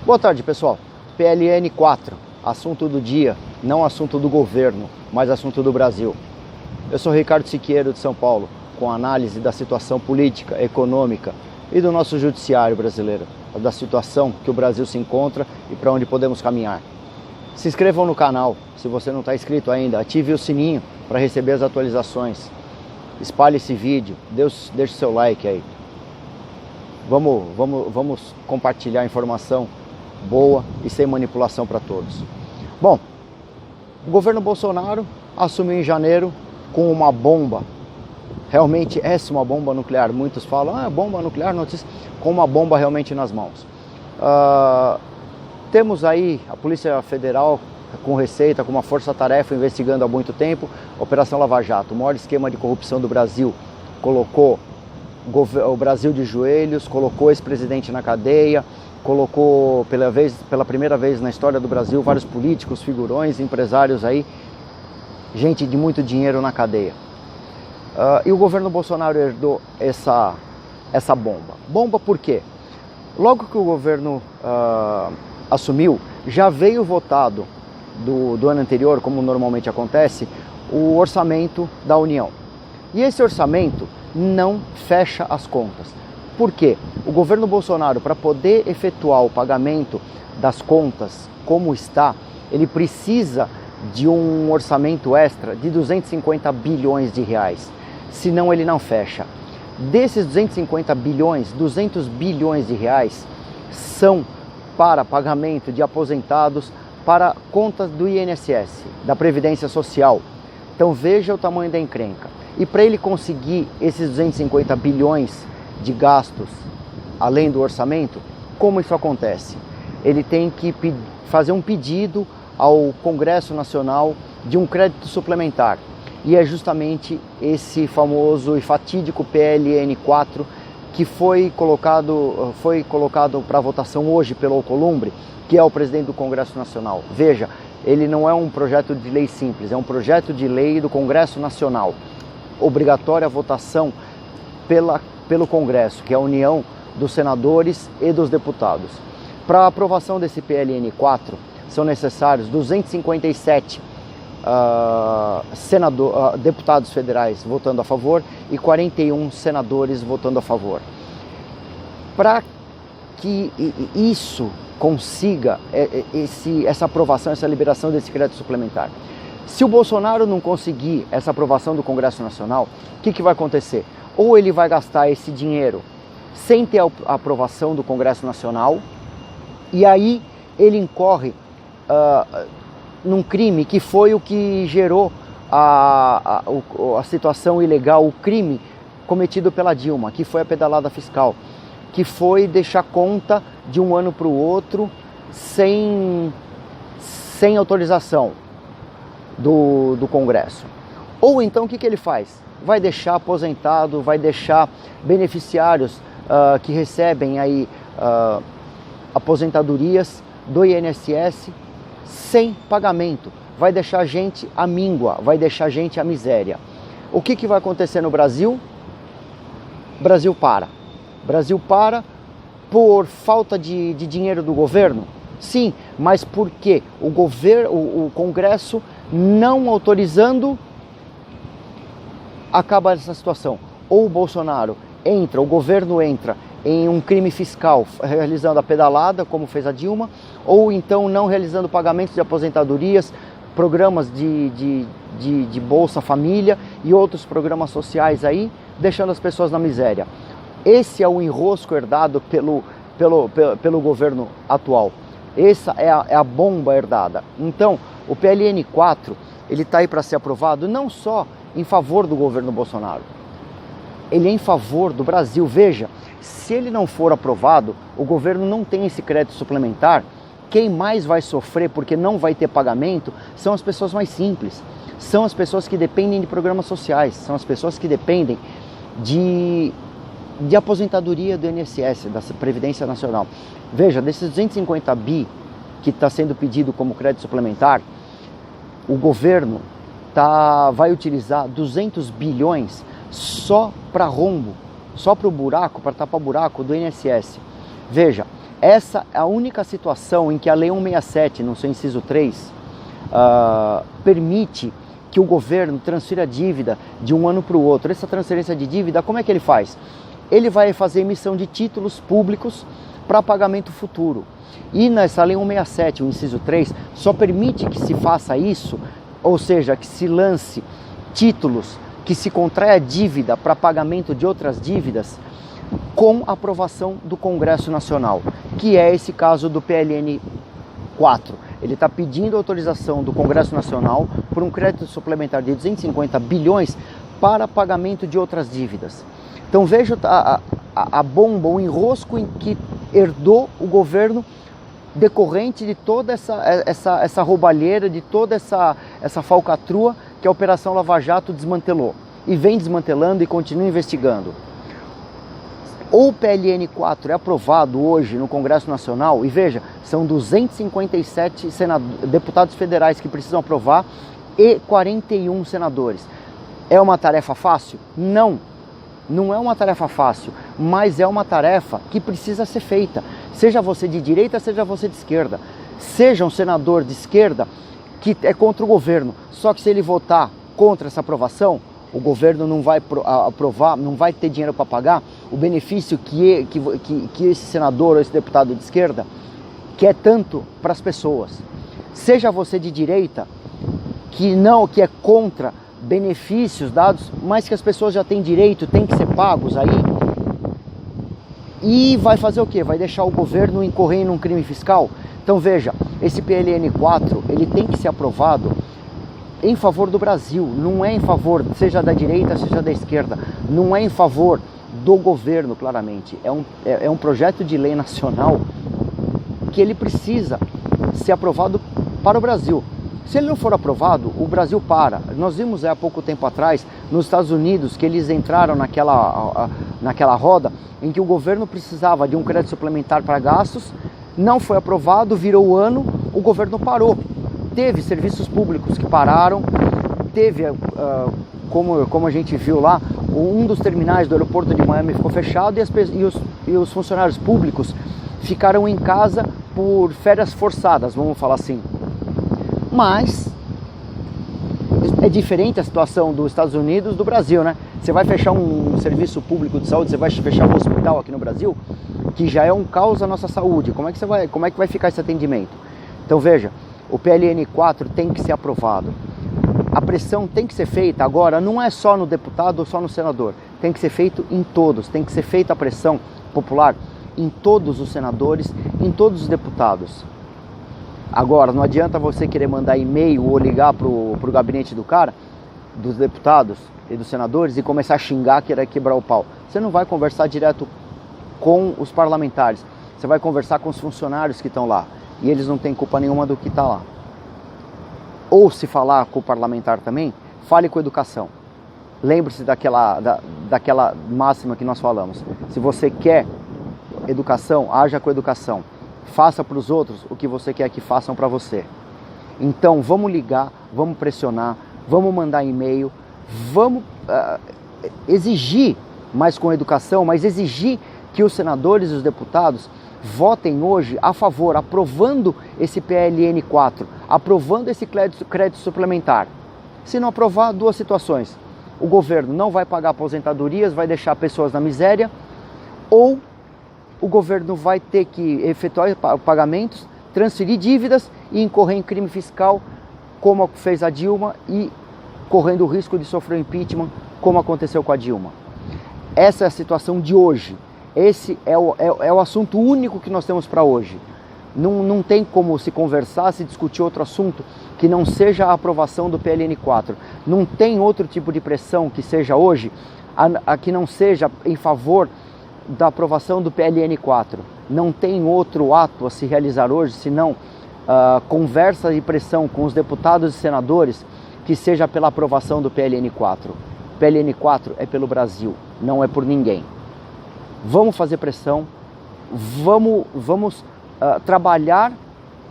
Boa tarde, pessoal. PLN 4, assunto do dia, não assunto do governo, mas assunto do Brasil. Eu sou Ricardo Siqueiro, de São Paulo, com análise da situação política, econômica e do nosso judiciário brasileiro, da situação que o Brasil se encontra e para onde podemos caminhar. Se inscrevam no canal, se você não está inscrito ainda, ative o sininho para receber as atualizações. Espalhe esse vídeo, deixe seu like aí. Vamos compartilhar informação boa e sem manipulação para todos. Bom, o governo Bolsonaro assumiu em janeiro com uma bomba. Realmente é uma bomba nuclear. Muitos falam, bomba nuclear, notícia, com uma bomba realmente nas mãos. Temos aí a Polícia Federal com Receita, com uma força-tarefa investigando há muito tempo, Operação Lava Jato, o maior esquema de corrupção do Brasil, colocou o Brasil de joelhos, colocou esse presidente na cadeia, colocou pela primeira vez na história do Brasil vários políticos, figurões, empresários aí, gente de muito dinheiro na cadeia. E o governo Bolsonaro herdou essa bomba. Bomba por quê? Logo que o governo assumiu, já veio votado do ano anterior, como normalmente acontece, o orçamento da União. E esse orçamento não fecha as contas. Por quê? O governo Bolsonaro, para poder efetuar o pagamento das contas como está, ele precisa de um orçamento extra de 250 bilhões de reais. Senão ele não fecha. Desses 250 bilhões, 200 bilhões de reais são para pagamento de aposentados, para contas do INSS, da Previdência Social. Então veja o tamanho da encrenca. E para ele conseguir esses 250 bilhões de gastos, além do orçamento, como isso acontece? Ele tem que fazer um pedido ao Congresso Nacional de um crédito suplementar. E é justamente esse famoso e fatídico PLN 4 que foi colocado para votação hoje pelo Alcolumbre, que é o presidente do Congresso Nacional. Veja, ele não é um projeto de lei simples, é um projeto de lei do Congresso Nacional. Obrigatória votação pelo Congresso, que é a união dos senadores e dos deputados. Para a aprovação desse PLN 4, são necessários 257 deputados federais votando a favor e 41 senadores votando a favor. Para que isso consiga essa aprovação, essa liberação desse crédito suplementar. Se o Bolsonaro não conseguir essa aprovação do Congresso Nacional, o que vai acontecer? Ou ele vai gastar esse dinheiro sem ter a aprovação do Congresso Nacional, e aí ele incorre num crime que foi o que gerou a situação ilegal, o crime cometido pela Dilma, que foi a pedalada fiscal, que foi deixar conta de um ano para o outro sem autorização do Congresso. Ou então o que ele faz? Vai deixar aposentado, vai deixar beneficiários que recebem aí aposentadorias do INSS sem pagamento, vai deixar gente à míngua, vai deixar gente à miséria. O que vai acontecer no Brasil? Brasil para por falta de dinheiro do governo? Sim, mas por quê? O Congresso não autorizando, acaba essa situação. Ou o Bolsonaro entra, o governo entra em um crime fiscal, realizando a pedalada, como fez a Dilma, ou então não realizando pagamentos de aposentadorias, programas de Bolsa Família e outros programas sociais aí, deixando as pessoas na miséria. Esse é o enrosco herdado pelo governo atual. Essa é a bomba herdada. Então, o PLN 4, ele está aí para ser aprovado não só em favor do governo Bolsonaro, ele é em favor do Brasil. Veja, se ele não for aprovado, o governo não tem esse crédito suplementar, quem mais vai sofrer porque não vai ter pagamento são as pessoas mais simples, são as pessoas que dependem de programas sociais, são as pessoas que dependem de aposentadoria do INSS, da Previdência Nacional. Veja, desses 250 bi que está sendo pedido como crédito suplementar, o governo vai utilizar 200 bilhões só para rombo, só para o buraco, para tapar o buraco do INSS. Veja, Essa é a única situação em que a Lei 167, no seu inciso 3, permite que o governo transfira dívida de um ano para o outro. Essa transferência de dívida, como é que ele faz? Ele vai fazer emissão de títulos públicos para pagamento futuro. E nessa Lei 167, o inciso 3, só permite que se faça isso, ou seja, que se lance títulos, que se contraia dívida para pagamento de outras dívidas, com aprovação do Congresso Nacional, que é esse caso do PLN 4. Ele está pedindo autorização do Congresso Nacional por um crédito suplementar de 250 bilhões para pagamento de outras dívidas. Então veja a bomba, o enrosco em que herdou o governo decorrente de toda essa roubalheira, de toda essa falcatrua que a Operação Lava Jato desmantelou. E vem desmantelando e continua investigando. O PLN 4 é aprovado hoje no Congresso Nacional, e veja, são 257 deputados federais que precisam aprovar e 41 senadores. É uma tarefa fácil? Não, não é uma tarefa fácil, mas é uma tarefa que precisa ser feita. Seja você de direita, seja você de esquerda. Seja um senador de esquerda que é contra o governo, só que se ele votar contra essa aprovação, o governo não vai aprovar, não vai ter dinheiro para pagar o benefício que esse senador ou esse deputado de esquerda quer tanto para as pessoas. Seja você de direita, que é contra benefícios dados, mas que as pessoas já têm direito, têm que ser pagos aí, e vai fazer o quê? Vai deixar o governo incorrer num crime fiscal? Então veja, esse PLN 4, ele tem que ser aprovado em favor do Brasil, não é em favor, seja da direita, seja da esquerda, não é em favor do governo, claramente. É um projeto de lei nacional que ele precisa ser aprovado para o Brasil. Se ele não for aprovado, o Brasil para. Nós vimos há pouco tempo atrás, nos Estados Unidos, que eles entraram naquela roda em que o governo precisava de um crédito suplementar para gastos, não foi aprovado, virou o ano, o governo parou. Teve serviços públicos que pararam, teve, como a gente viu lá, um dos terminais do aeroporto de Miami ficou fechado e os funcionários públicos ficaram em casa por férias forçadas, vamos falar assim. Mas é diferente a situação dos Estados Unidos do Brasil, né? Você vai fechar um serviço público de saúde, você vai fechar um hospital aqui no Brasil, que já é um caos à nossa saúde. Como é que vai ficar esse atendimento? Então veja, o PLN 4 tem que ser aprovado. A pressão tem que ser feita agora, não é só no deputado ou só no senador. Tem que ser feito em todos, tem que ser feita a pressão popular em todos os senadores, em todos os deputados. Agora, não adianta você querer mandar e-mail ou ligar pro gabinete do cara, dos deputados e dos senadores, e começar a xingar, querer quebrar o pau. Você não vai conversar direto com os parlamentares, você vai conversar com os funcionários que estão lá. E eles não têm culpa nenhuma do que está lá. Ou se falar com o parlamentar também, fale com educação. Lembre-se daquela máxima que nós falamos. Se você quer educação, haja com educação. Faça para os outros o que você quer que façam para você. Então vamos ligar, vamos pressionar, vamos mandar e-mail, vamos exigir mais com educação, mas exigir que os senadores e os deputados votem hoje a favor, aprovando esse PLN 4, aprovando esse crédito suplementar. Se não aprovar, duas situações. O governo não vai pagar aposentadorias, vai deixar pessoas na miséria, ou o governo vai ter que efetuar pagamentos, transferir dívidas e incorrer em crime fiscal, como fez a Dilma, e correndo o risco de sofrer impeachment, como aconteceu com a Dilma. Essa é a situação de hoje. Esse é o assunto único que nós temos para hoje. Não tem como se conversar, se discutir outro assunto que não seja a aprovação do PLN 4. Não tem outro tipo de pressão que seja hoje, que não seja em favor da aprovação do PLN 4. Não tem outro ato a se realizar hoje, senão conversa e pressão com os deputados e senadores que seja pela aprovação do PLN 4. PLN 4 é pelo Brasil, não é por ninguém. Vamos fazer pressão, vamos trabalhar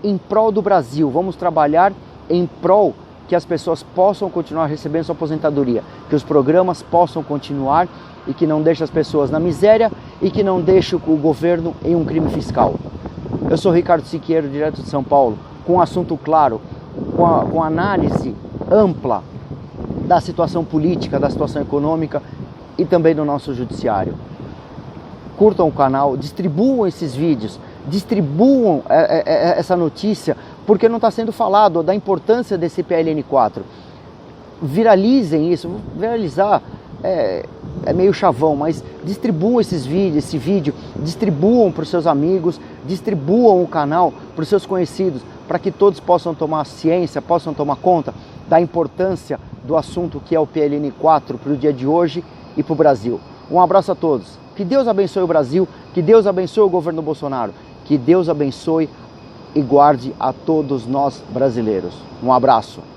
em prol do Brasil, vamos trabalhar em prol que as pessoas possam continuar recebendo sua aposentadoria, que os programas possam continuar e que não deixe as pessoas na miséria e que não deixe o governo em um crime fiscal. Eu sou Ricardo Siqueiro, direto de São Paulo, com um assunto claro, com análise ampla da situação política, da situação econômica e também do nosso judiciário. Curtam o canal, distribuam esses vídeos, distribuam essa notícia, porque não está sendo falado da importância desse PLN4. Viralizem isso, viralizar é meio chavão, mas distribuam esses vídeos, esse vídeo, distribuam para os seus amigos, distribuam o canal para os seus conhecidos, para que todos possam tomar ciência, possam tomar conta da importância do assunto que é o PLN4 para o dia de hoje e para o Brasil. Um abraço a todos. Que Deus abençoe o Brasil, que Deus abençoe o governo Bolsonaro, que Deus abençoe e guarde a todos nós brasileiros. Um abraço.